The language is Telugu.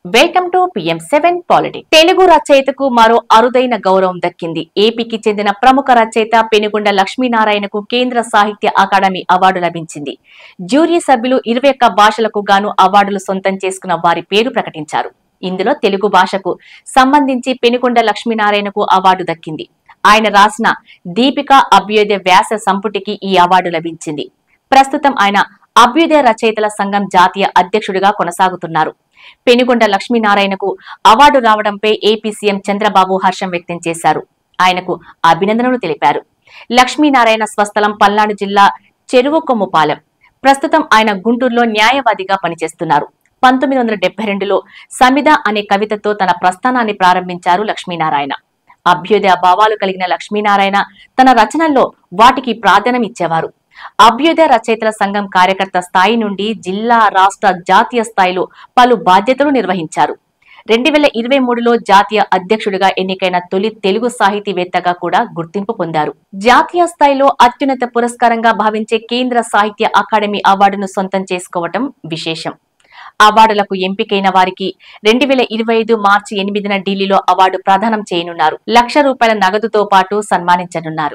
Welcome to PM7 politics. Telugu రచయితకు మరో అరుదైన గౌరవం దక్కింది. ఏపీకి చెందిన ప్రముఖ రచయిత పెనుగొండ లక్ష్మీనారాయణకు కేంద్ర సాహిత్య అకాడమీ అవార్డు లభించింది. జ్యూరీ సభ్యులు 21 భాషలకు గాను అవార్డులు సొంతం చేసుకున్న వారి పేరు ప్రకటించారు. ఇందులో తెలుగు భాషకు సంబంధించి పెనుగొండ లక్ష్మీనారాయణకు అవార్డు దక్కింది. ఆయన రాసిన దీపిక అభ్యుదయ వ్యాస సంపుటికి ఈ అవార్డు లభించింది. ప్రస్తుతం ఆయన అభ్యుదయ రచయితల సంఘం జాతీయ అధ్యక్షుడిగా కొనసాగుతున్నారు. పెనుగొండ లక్ష్మీనారాయణకు అవార్డు రావడంపై ఏపీ సీఎం చంద్రబాబు హర్షం వ్యక్తం చేశారు. ఆయనకు అభినందనలు తెలిపారు. లక్ష్మీనారాయణ స్వస్థలం పల్నాడు జిల్లా చెరువుకొమ్ముపాలెం. ప్రస్తుతం ఆయన గుంటూరులో న్యాయవాదిగా పనిచేస్తున్నారు. 1972లో సమిద అనే కవితతో తన ప్రస్థానాన్ని ప్రారంభించారు లక్ష్మీనారాయణ. అభ్యుదయ భావాలు కలిగిన లక్ష్మీనారాయణ తన రచనల్లో వాటికి ప్రాధాన్యం ఇచ్చేవారు. అభ్యుదయ రచయితల సంఘం కార్యకర్త స్థాయి నుండి జిల్లా, రాష్ట్ర, జాతీయ స్థాయిలో పలు బాధ్యతలు నిర్వహించారు. 2023లో జాతీయ అధ్యక్షుడిగా ఎన్నికైన తొలి తెలుగు సాహితీవేత్తగా కూడా గుర్తింపు పొందారు. జాతీయ స్థాయిలో అత్యున్నత పురస్కారంగా భావించే కేంద్ర సాహిత్య అకాడమీ అవార్డును సొంతం చేసుకోవటం విశేషం. అవార్డులకు ఎంపికైన వారికి 2025 మార్చి 8న ఢిల్లీలో అవార్డు ప్రదానం చేయనున్నారు. ₹1,00,000 నగదుతో పాటు సన్మానించనున్నారు.